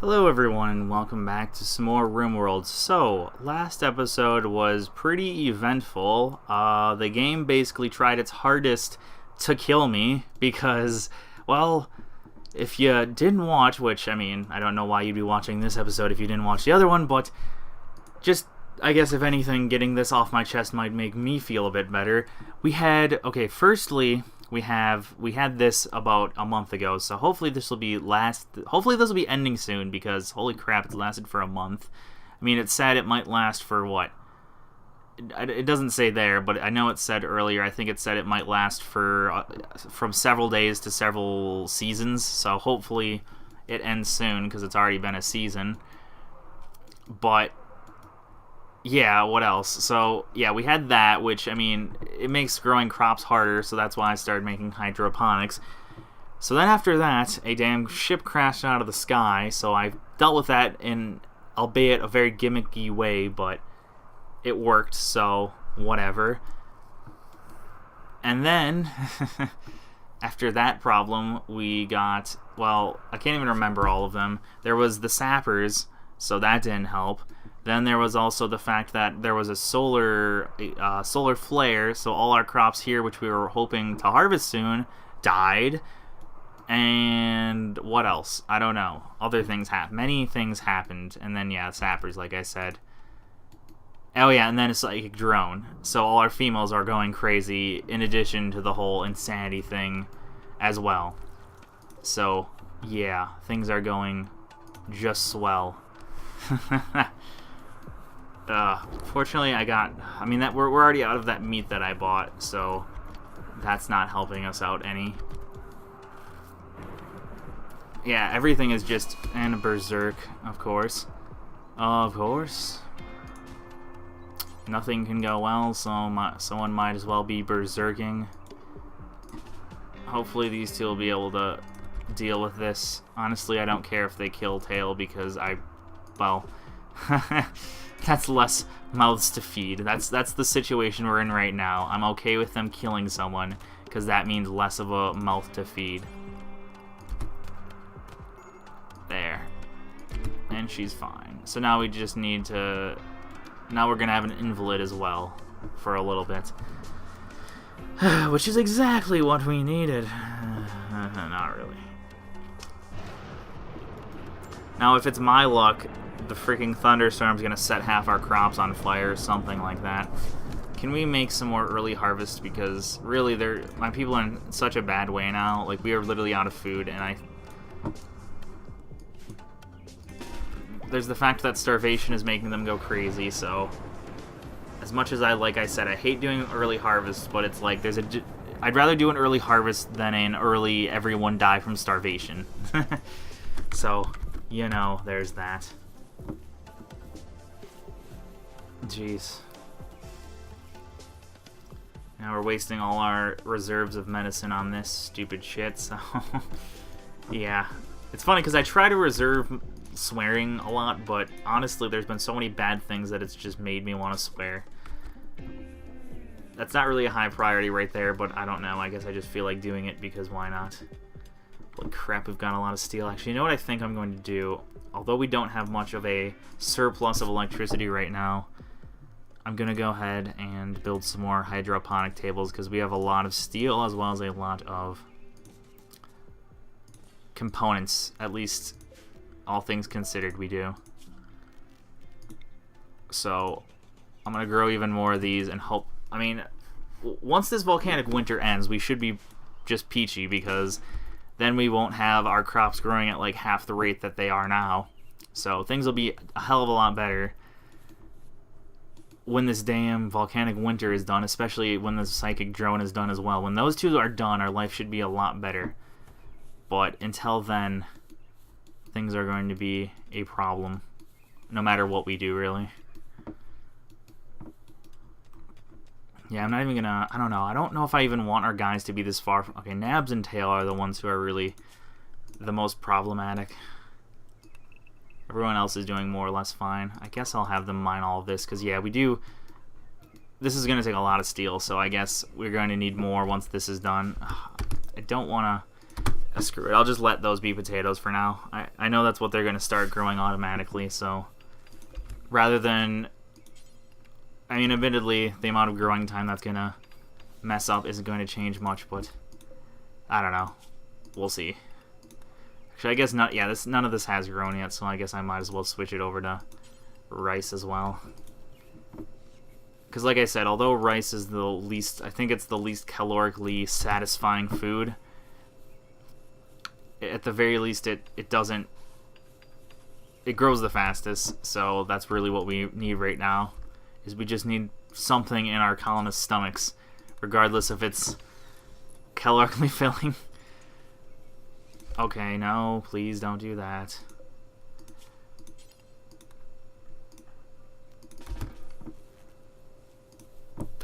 Hello everyone and welcome back to some more Rimworld. So, last episode was pretty eventful. The game basically tried its hardest to kill me because, well, if you didn't watch, which, I mean, I don't know why you'd be watching this episode if you didn't watch the other one, but just, I guess if anything, getting this off my chest might make me feel a bit better. Firstly, we had this about a month ago, so hopefully this will be ending soon, because holy crap, it's lasted for a month. I mean, it said it might last for what? It doesn't say there, but I know it said earlier. I think it said it might last for from several days to several seasons, so hopefully it ends soon, because it's already been a season. But yeah, what else? So, yeah, we had that, which, I mean, it makes growing crops harder, so that's why I started making hydroponics. So then after that, a damn ship crashed out of the sky, so I dealt with that in, albeit a very gimmicky way, but it worked, so whatever. And then, after that problem, we got, well, I can't even remember all of them. There was the sappers, so that didn't help. Then there was also the fact that there was a solar flare, so all our crops here, which we were hoping to harvest soon, died. And what else? I don't know. Other things happened. Many things happened. And then, yeah, sappers, like I said. Oh, yeah, and then a psychic drone. So all our females are going crazy, in addition to the whole insanity thing as well. So, yeah, things are going just swell. Fortunately, we're already out of that meat that I bought, so that's not helping us out any. Yeah, everything is just in berserk, of course. Of course. Nothing can go well, so someone might as well be berserking. Hopefully these two will be able to deal with this. Honestly, I don't care if they kill Tail, because well... that's less mouths to feed. That's the situation we're in right now. I'm okay with them killing someone, because that means less of a mouth to feed. There. And she's fine. So now we just need to... Now we're going to have an invalid as well, for a little bit. Which is exactly what we needed. Not really. Now, if it's my luck, the freaking thunderstorm's gonna set half our crops on fire or something like that. Can we make some more early harvest? Because really, my people are in such a bad way now. Like, we are literally out of food, and there's the fact that starvation is making them go crazy. So, as much as I said, I hate doing early harvest, but it's like I'd rather do an early harvest than an early everyone die from starvation. So, you know, there's that. Jeez. Now we're wasting all our reserves of medicine on this stupid shit, so... Yeah. It's funny, because I try to reserve swearing a lot, but honestly, there's been so many bad things that it's just made me want to swear. That's not really a high priority right there, but I don't know. I guess I just feel like doing it, because why not? Holy crap, we've got a lot of steel. Actually, you know what I think I'm going to do? Although we don't have much of a surplus of electricity right now, I'm going to go ahead and build some more hydroponic tables, because we have a lot of steel as well as a lot of components. At least, all things considered, we do. So, I'm going to grow even more of these and hope... I mean, once this volcanic winter ends, we should be just peachy, because then we won't have our crops growing at like half the rate that they are now. So, things will be a hell of a lot better when this damn volcanic winter is done, especially when the psychic drone is done as well. When those two are done, our life should be a lot better. But until then, things are going to be a problem, no matter what we do, really. Yeah, I'm not even gonna... I don't know. I don't know if I even want our guys to be this far from... Okay, Nabs and Tail are the ones who are really the most problematic. Everyone else is doing more or less fine. I guess I'll have them mine all of this, because, yeah, we do... This is going to take a lot of steel, so I guess we're going to need more once this is done. I don't want to... Screw it. I'll just let those be potatoes for now. I know that's what they're going to start growing automatically, so rather than... I mean, admittedly, the amount of growing time that's going to mess up isn't going to change much, but I don't know. We'll see. Actually, I guess not. Yeah, none of this has grown yet, so I guess I might as well switch it over to rice as well. Because like I said, although rice is the least... I think it's the least calorically satisfying food, at the very least, it doesn't... It grows the fastest, so that's really what we need right now. Is we just need something in our colonists' stomachs, regardless if it's calorically filling. Okay, no, please don't do that.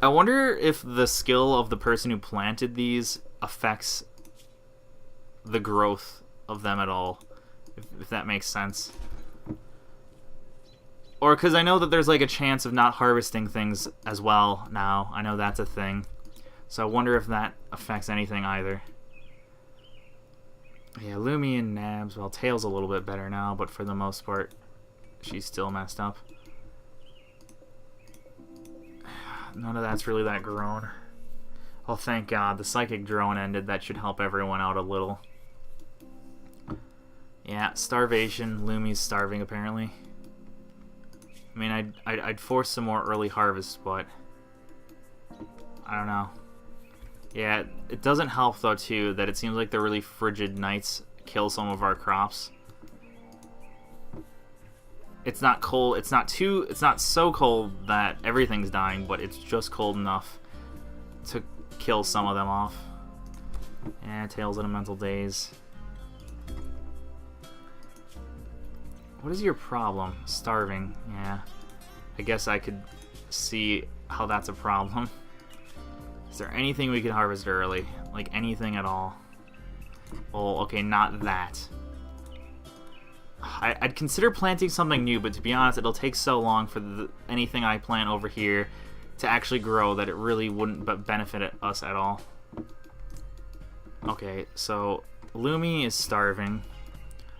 I wonder if the skill of the person who planted these affects the growth of them at all, if that makes sense. Or because I know that there's like a chance of not harvesting things as well now. I know that's a thing. So I wonder if that affects anything either. Yeah, Lumi and Nabs, well, Tail's a little bit better now, but for the most part, she's still messed up. None of that's really that grown. Oh, thank God. The psychic drone ended. That should help everyone out a little. Yeah, starvation. Lumi's starving, apparently. I mean, I'd force some more early harvest, but I don't know. Yeah, it doesn't help, though, too, that it seems like the really frigid nights kill some of our crops. It's not cold. It's not so cold that everything's dying, but it's just cold enough to kill some of them off. Yeah, Tails in a mental daze. What is your problem? Starving. Yeah. I guess I could see how that's a problem. Is there anything we could harvest early? Like anything at all? Oh, okay, not that. I'd consider planting something new, but to be honest, it'll take so long for anything I plant over here to actually grow that it really wouldn't benefit us at all. Okay, so Lumi is starving.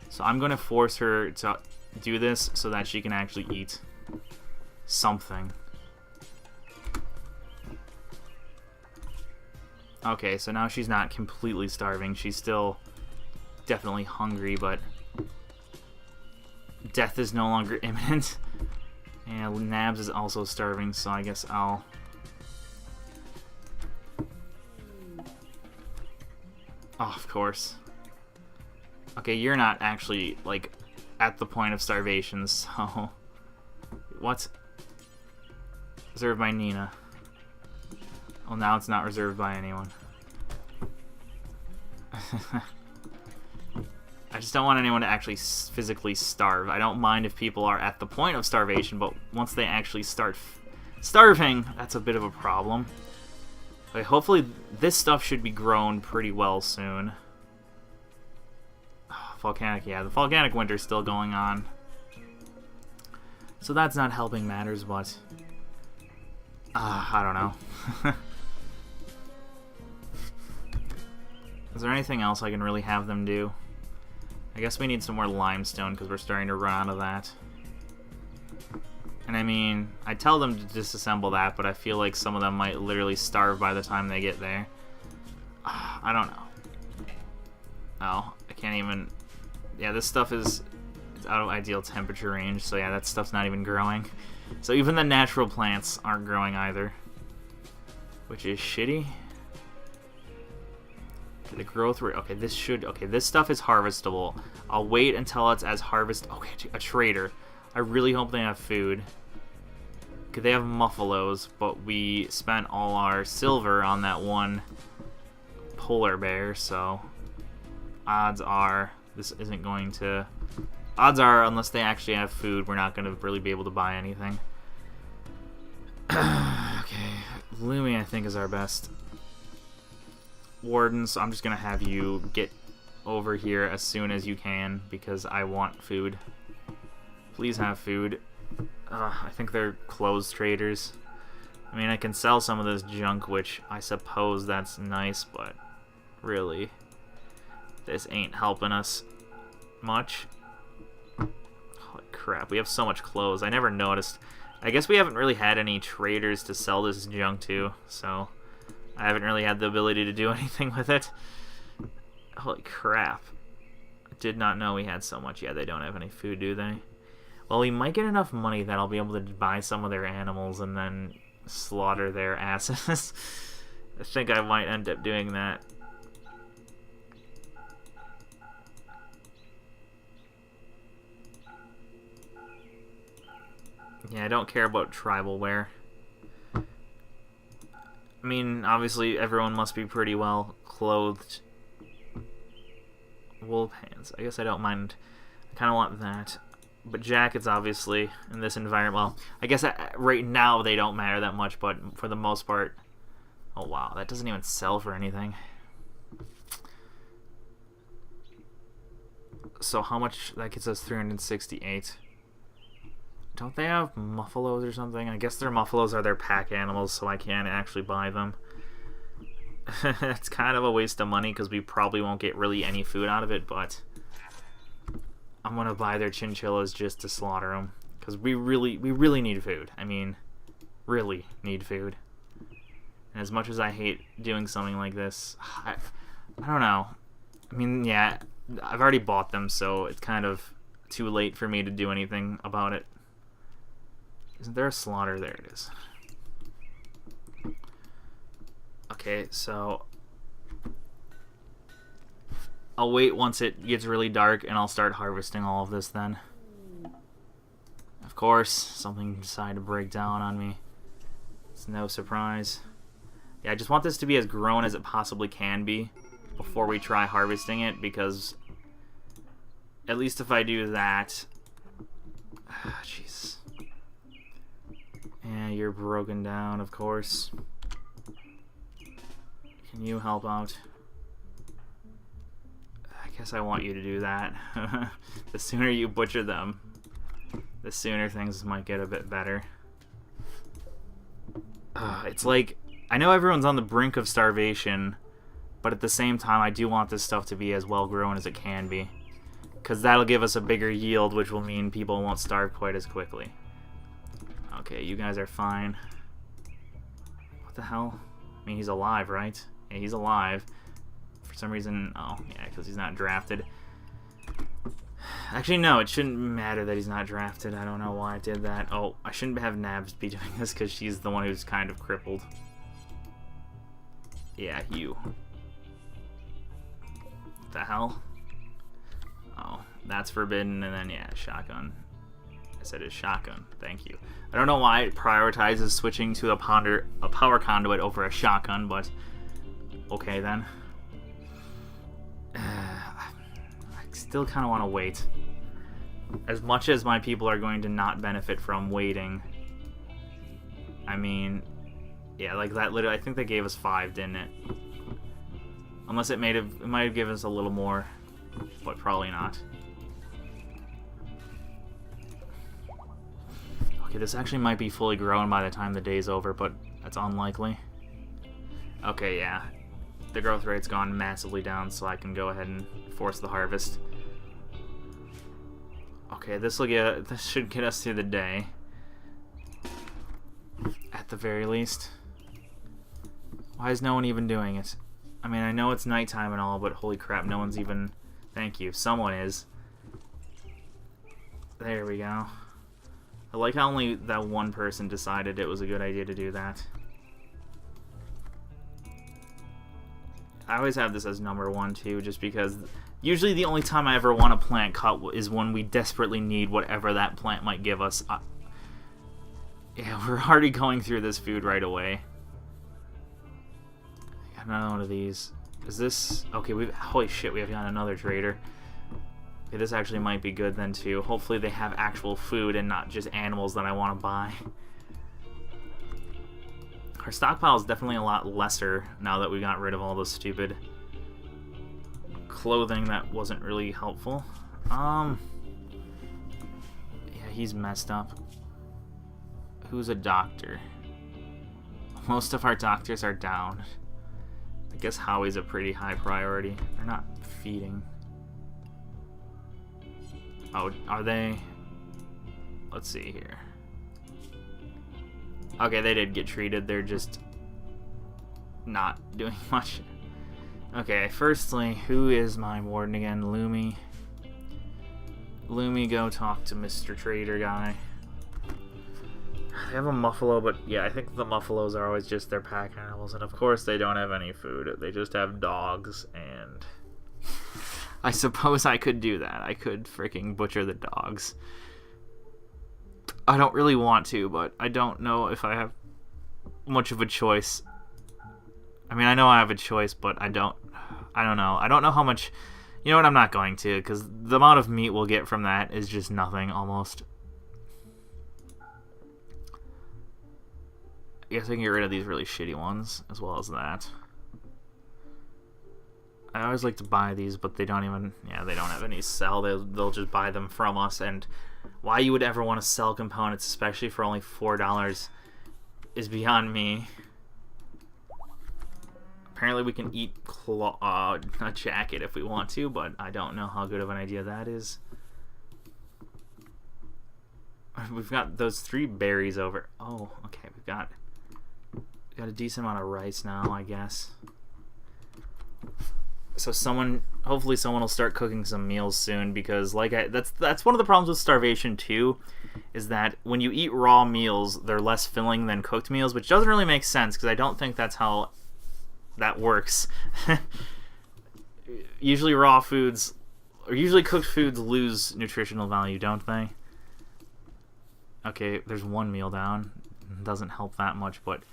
So I'm going to force her to do this so that she can actually eat something. Okay, so now she's not completely starving. She's still definitely hungry, but death is no longer imminent. And Nabs is also starving, so I guess I'll... Oh, of course. Okay, you're not actually, like, at the point of starvation, so... What? Reserved by Nina. Well, now it's not reserved by anyone. I just don't want anyone to actually physically starve. I don't mind if people are at the point of starvation, but once they actually start starving, that's a bit of a problem. Okay, hopefully this stuff should be grown pretty well soon. Volcanic, yeah, the volcanic winter's still going on. So that's not helping matters, but... I don't know. Is there anything else I can really have them do? I guess we need some more limestone because we're starting to run out of that. And I mean, I tell them to disassemble that, but I feel like some of them might literally starve by the time they get there. I don't know. Oh, I can't even... Yeah, this stuff is out of ideal temperature range, so yeah, that stuff's not even growing. So even the natural plants aren't growing either, which is shitty. The growth rate. Okay, this should... Okay, this stuff is harvestable. I'll wait until it's as harvest... Okay, a trader. I really hope they have food. Okay, they have muffalos, but we spent all our silver on that one polar bear, so odds are this isn't going to... Odds are, unless they actually have food, we're not going to really be able to buy anything. Okay, Lumi, I think, is our best warden, so I'm just going to have you get over here as soon as you can, because I want food. Please have food. I think they're clothes traders. I mean, I can sell some of this junk, which I suppose that's nice, but really... This ain't helping us much. Holy crap, we have so much clothes. I never noticed. I guess we haven't really had any traders to sell this junk to, so I haven't really had the ability to do anything with it. Holy crap. I did not know we had so much. Yeah, they don't have any food, do they? Well, we might get enough money that I'll be able to buy some of their animals and then slaughter their asses. I think I might end up doing that. Yeah, I don't care about tribal wear. I mean, obviously everyone must be pretty well clothed. Wool pants. I guess I don't mind. I kind of want that. But jackets, obviously, in this environment, well, I guess right now they don't matter that much, but for the most part... Oh, wow, that doesn't even sell for anything. So how much? That gets us 368. Don't they have muffalos or something? I guess their muffalos are their pack animals, so I can't actually buy them. It's kind of a waste of money because we probably won't get really any food out of it, but I'm gonna buy their chinchillas just to slaughter them because we really need food. I mean, really need food. And as much as I hate doing something like this, I don't know. I mean, yeah, I've already bought them, so it's kind of too late for me to do anything about it. Isn't there a slaughter? There it is. Okay, so I'll wait once it gets really dark and I'll start harvesting all of this then. Of course, something decided to break down on me. It's no surprise. Yeah, I just want this to be as grown as it possibly can be before we try harvesting it, because at least if I do that... Jeez. Yeah, you're broken down, of course. Can you help out? I guess I want you to do that. The sooner you butcher them, the sooner things might get a bit better. It's like, I know everyone's on the brink of starvation, but at the same time I do want this stuff to be as well grown as it can be, because that'll give us a bigger yield, which will mean people won't starve quite as quickly. Okay, you guys are fine. What the hell? I mean, he's alive, right? Yeah, he's alive. For some reason, oh, yeah, because he's not drafted. Actually, no, it shouldn't matter that he's not drafted. I don't know why I did that. Oh, I shouldn't have Nabs be doing this because she's the one who's kind of crippled. Yeah, you. What the hell? Oh, that's forbidden, and then, yeah, shotgun. I said it's shotgun. Thank you. I don't know why it prioritizes switching to a power conduit over a shotgun, but okay then. I still kind of want to wait. As much as my people are going to not benefit from waiting. I mean, yeah, like that literally, I think they gave us 5, didn't it? Unless it might have given us a little more, but probably not. Okay, this actually might be fully grown by the time the day's over, but that's unlikely. Okay, yeah. The growth rate's gone massively down, so I can go ahead and force the harvest. Okay, this should get us through the day. At the very least. Why is no one even doing it? I mean, I know it's nighttime and all, but holy crap, no one's even... Thank you. Someone is. There we go. I like how only that one person decided it was a good idea to do that. I always have this as number 1 too, just because usually the only time I ever want a plant cut is when we desperately need whatever that plant might give us. Yeah, we're already going through this food right away. I got another one of these. Is this... Okay, holy shit, we have got another trader. Okay, this actually might be good then too. Hopefully they have actual food and not just animals that I want to buy. Our stockpile is definitely a lot lesser now that we got rid of all the stupid clothing that wasn't really helpful. Yeah, he's messed up. Who's a doctor? Most of our doctors are down. I guess Howie's a pretty high priority. They're not feeding. Oh, are they? Let's see here. Okay, they did get treated. They're just not doing much. Okay, firstly, who is my warden again? Lumi. Lumi, go talk to Mr. Trader guy. They have a Muffalo, but yeah, I think the Muffalos are always just their pack animals, and of course they don't have any food. They just have dogs, and I suppose I could do that. I could freaking butcher the dogs. I don't really want to, but I don't know if I have much of a choice. I mean, I know I have a choice, but I don't know. I don't know how much... You know what, I'm not going to, because the amount of meat we'll get from that is just nothing, almost. I guess I can get rid of these really shitty ones, as well as that. I always like to buy these, but they don't even... Yeah, they don't have any sell. They'll just buy them from us, and why you would ever want to sell components, especially for only $4, is beyond me. Apparently we can eat a jacket if we want to, but I don't know how good of an idea that is. We've got those 3 berries over. Oh, okay, we've got a decent amount of rice now, I guess. So hopefully someone will start cooking some meals soon, because that's one of the problems with starvation too, is that when you eat raw meals, they're less filling than cooked meals, which doesn't really make sense, because I don't think that's how that works. Usually raw foods, or usually cooked foods, lose nutritional value, don't they? Okay, there's 1 meal down. It doesn't help that much, but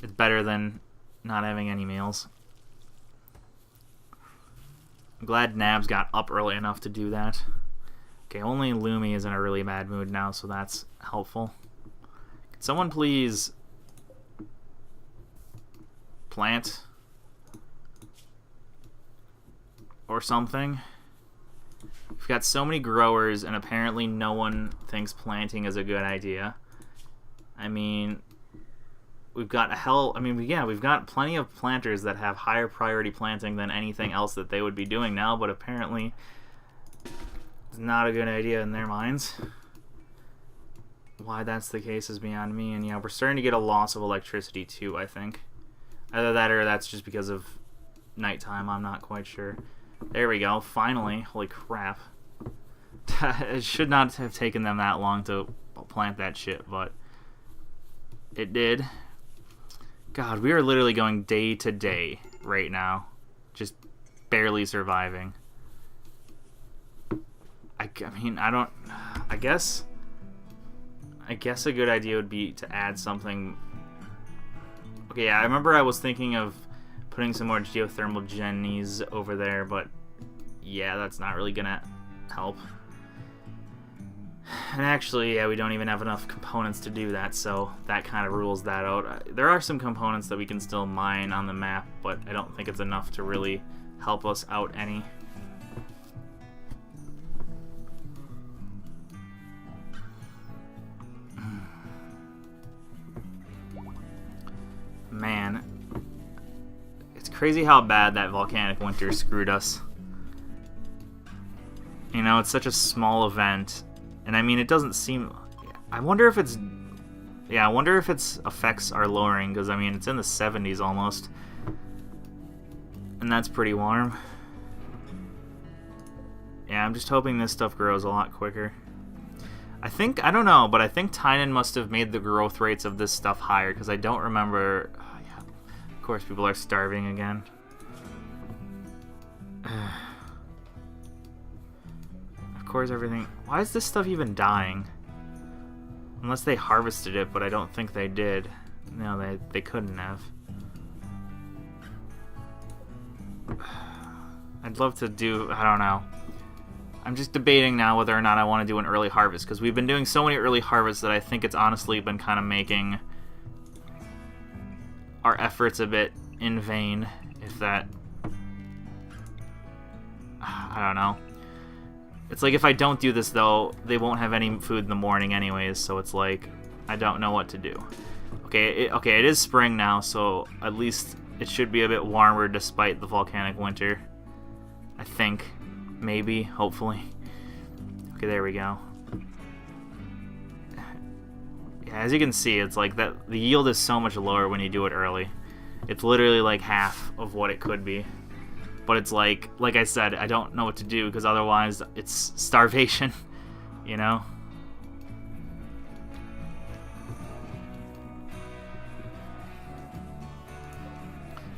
it's better than not having any meals. I'm glad Nabs got up early enough to do that. Okay, only Lumi is in a really bad mood now, so that's helpful. Can someone please plant or something? We've got so many growers, and apparently no one thinks planting is a good idea. I mean, we've got we've got plenty of planters that have higher priority planting than anything else that they would be doing now, but apparently it's not a good idea in their minds. Why that's the case is beyond me, and yeah, we're starting to get a loss of electricity too, I think. Either that or that's just because of nighttime, I'm not quite sure. There we go, finally. Holy crap. It should not have taken them that long to plant that shit, but it did. God, we are literally going day to day right now. Just barely surviving. I guess a good idea would be to add something. Okay, yeah, I remember I was thinking of putting some more geothermal jennies over there, but yeah, that's not really gonna help. And actually, yeah, we don't even have enough components to do that, so that kind of rules that out. There are some components that we can still mine on the map, but I don't think it's enough to really help us out any. Man, it's crazy how bad that volcanic winter screwed us. You know, it's such a small event, and I mean, it doesn't seem... I wonder if its effects are lowering, because I mean, it's in the 70s almost, and that's pretty warm. Yeah, I'm just hoping this stuff grows a lot quicker. I don't know, but I think Tynan must have made the growth rates of this stuff higher, because I don't remember... yeah, of course, people are starving again. Of course, everything... Why is this stuff even dying? Unless they harvested it, but I don't think they did. No, they couldn't have. I'd love to do... I don't know. I'm just debating now whether or not I want to do an early harvest, because we've been doing so many early harvests that I think it's honestly been kind of making our efforts a bit in vain, if that... I don't know. It's like if I don't do this, though, they won't have any food in the morning anyways, so it's like, I don't know what to do. Okay, it is spring now, so at least it should be a bit warmer despite the volcanic winter. I think. Maybe. Hopefully. Okay, there we go. Yeah, as you can see, it's like that. The yield is so much lower when you do it early. It's literally like half of what it could be. But it's like I said, I don't know what to do because otherwise it's starvation, you know?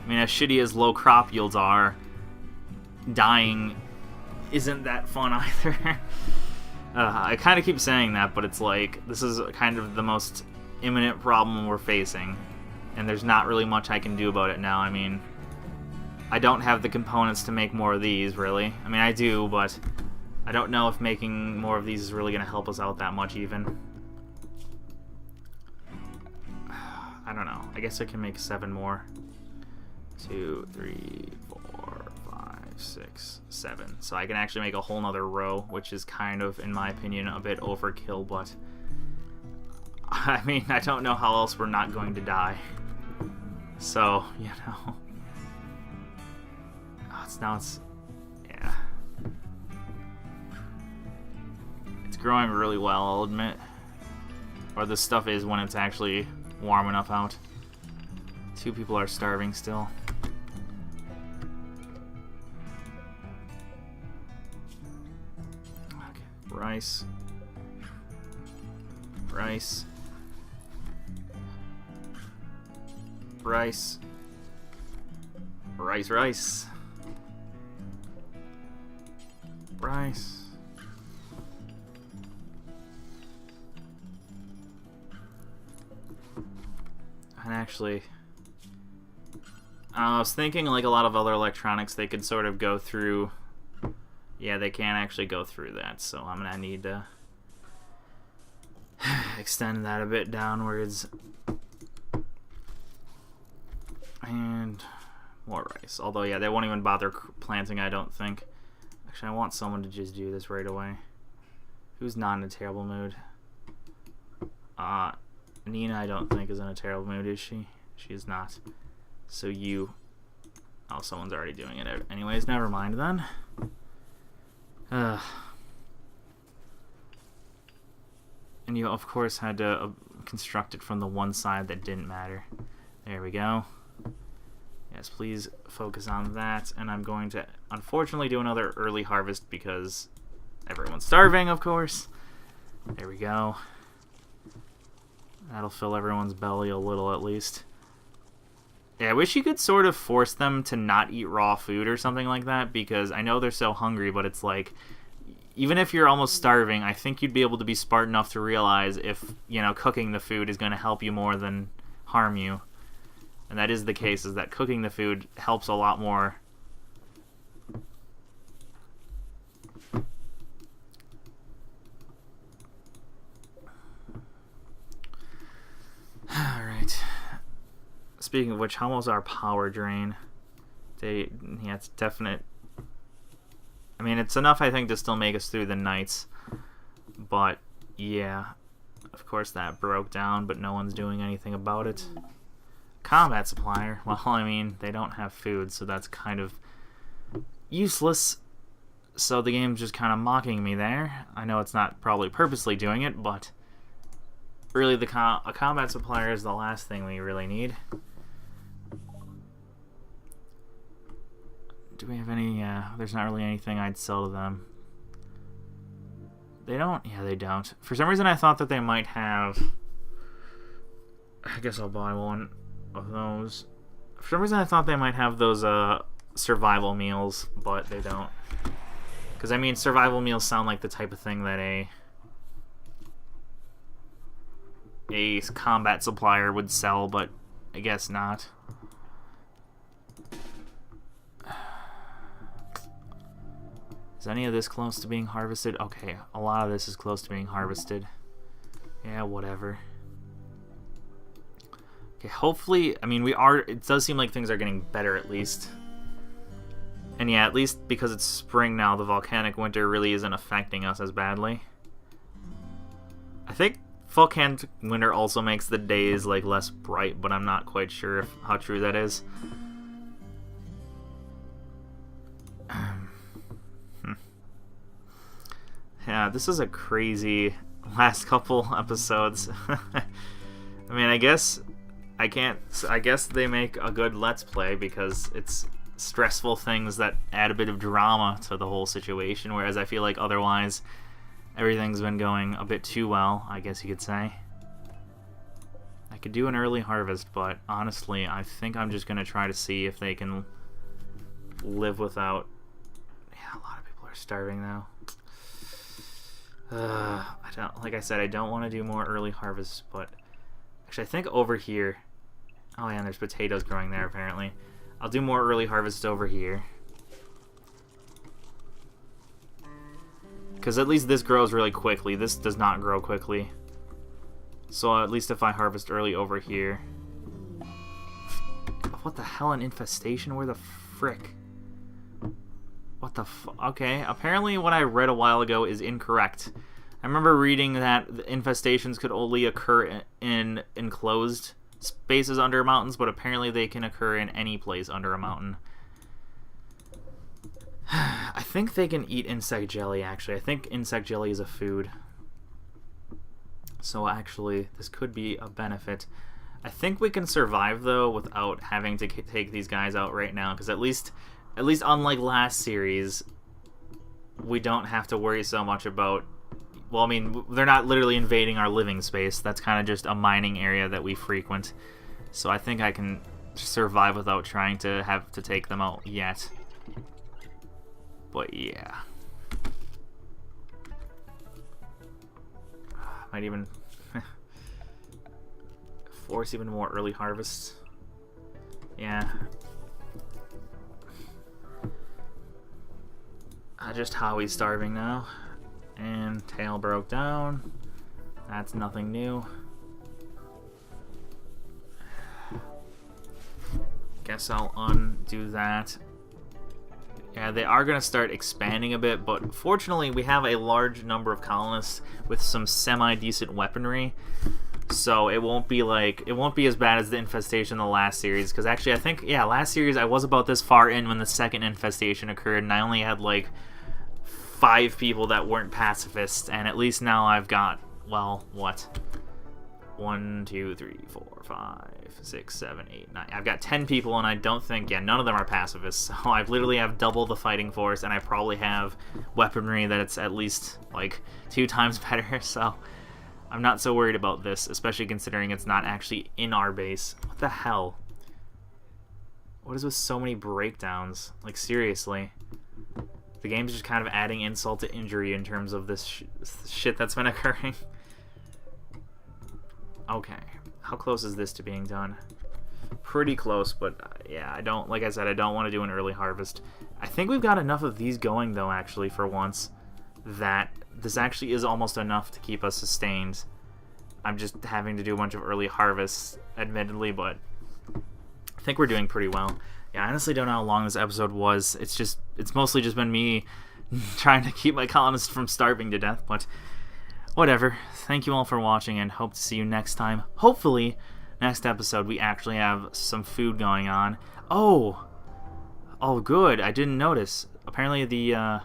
I mean, as shitty as low crop yields are, dying isn't that fun either. I kind of keep saying that, but it's like, this is kind of the most imminent problem we're facing, and there's not really much I can do about it now. I mean, I don't have the components to make more of these, really. I mean, I do, but I don't know if making more of these is really going to help us out that much, even. I don't know. I guess I can make 7 more. 2, 3, 4, 5, 6, 7. So I can actually make a whole nother row, which is kind of, in my opinion, a bit overkill, but I mean, I don't know how else we're not going to die. So, you know. Yeah. It's growing really well, I'll admit. Or the stuff is when it's actually warm enough out. 2 people are starving still. Okay, rice. Rice. Rice. Rice, rice. Rice. And actually, I was thinking like a lot of other electronics, they could sort of go through. Yeah, they can't actually go through that, so I'm gonna need to extend that a bit downwards. And more rice. Although, yeah, they won't even bother planting, I don't think. Actually, I want someone to just do this right away. Who's not in a terrible mood? Nina, I don't think, is in a terrible mood, is she? She is not. So you... Oh, someone's already doing it. Anyways, never mind then. And you, of course, had to construct it from the one side that didn't matter. There we go. Yes, please focus on that. And I'm going to, unfortunately, do another early harvest because everyone's starving, of course. There we go. That'll fill everyone's belly a little, at least. Yeah, I wish you could sort of force them to not eat raw food or something like that, because I know they're so hungry, but it's like, even if you're almost starving, I think you'd be able to be smart enough to realize if, you know, cooking the food is going to help you more than harm you. And that is the case, is that cooking the food helps a lot more. Alright. Speaking of which, how was our power drain? Yeah, it's definite. I mean, it's enough, I think, to still make us through the nights. But, yeah. Of course that broke down, but no one's doing anything about it. Combat supplier. Well, I mean, they don't have food, so that's kind of useless. So the game's just kind of mocking me there. I know it's not probably purposely doing it, but really a combat supplier is the last thing we really need. Do we have any, there's not really anything I'd sell to them. They don't? Yeah, they don't. For some reason I thought that they might have, I guess I'll buy one of those. For some reason I thought they might have those, survival meals, but they don't. Because, I mean, survival meals sound like the type of thing that a combat supplier would sell, but I guess not. Is any of this close to being harvested? Okay, a lot of this is close to being harvested. Yeah, whatever. Okay, hopefully, I mean, it does seem like things are getting better at least. And yeah, at least because it's spring now, the volcanic winter really isn't affecting us as badly. I think volcanic winter also makes the days like less bright, but I'm not quite sure how true that is. Yeah, this is a crazy last couple episodes. I mean, I guess they make a good Let's Play because it's stressful things that add a bit of drama to the whole situation, whereas I feel like otherwise everything's been going a bit too well, I guess you could say. I could do an early harvest, but honestly, I think I'm just going to try to see if they can live without... Yeah, a lot of people are starving now. Like I said, I don't want to do more early harvest, but actually I think over here... Oh yeah, and there's potatoes growing there apparently. I'll do more early harvest over here. Because at least this grows really quickly. This does not grow quickly. So at least if I harvest early over here... What the hell, an infestation? Where the frick? What the okay, apparently what I read a while ago is incorrect. I remember reading that the infestations could only occur in enclosed spaces under mountains, but apparently they can occur in any place under a mountain. I think they can eat insect jelly, actually. I think insect jelly is a food. So actually, this could be a benefit. I think we can survive, though, without having to take these guys out right now, because at least unlike last series, we don't have to worry so much about... Well, I mean, they're not literally invading our living space. That's kind of just a mining area that we frequent. So I think I can survive without trying to have to take them out yet. But yeah. Might even force even more early harvests. Yeah. Just Howie's starving now. And tail broke down. That's nothing new. Guess I'll undo that. Yeah, they are going to start expanding a bit, but fortunately we have a large number of colonists with some semi-decent weaponry. So it won't be as bad as the infestation in the last series, because actually I think, yeah, last series I was about this far in when the second infestation occurred, and I only had like 5 people that weren't pacifists, and at least now I've got, well, what? 1, 2, 3, 4, 5, 6, 7, 8, 9. I've got 10 people, and I don't think, yeah, none of them are pacifists. So I literally have double the fighting force, and I probably have weaponry that's at least like 2 times better. So I'm not so worried about this, especially considering it's not actually in our base. What the hell? What is with so many breakdowns? Like, seriously. The game's just kind of adding insult to injury in terms of this shit that's been occurring. Okay, how close is this to being done? Pretty close, but yeah, like I said, I don't want to do an early harvest. I think we've got enough of these going, though, actually, for once, that this actually is almost enough to keep us sustained. I'm just having to do a bunch of early harvests, admittedly, but I think we're doing pretty well. Yeah, I honestly don't know how long this episode was. It's mostly just been me trying to keep my colonists from starving to death, but whatever. Thank you all for watching, and hope to see you next time. Hopefully, next episode we actually have some food going on. Oh, good. I didn't notice. Apparently the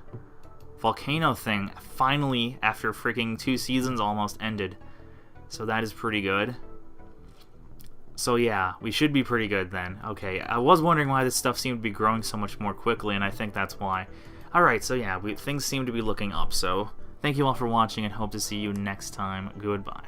volcano thing finally, after freaking 2 seasons, almost ended. So that is pretty good. So yeah, we should be pretty good then. Okay, I was wondering why this stuff seemed to be growing so much more quickly, and I think that's why. Alright, so yeah, things seem to be looking up, so thank you all for watching, and hope to see you next time. Goodbye.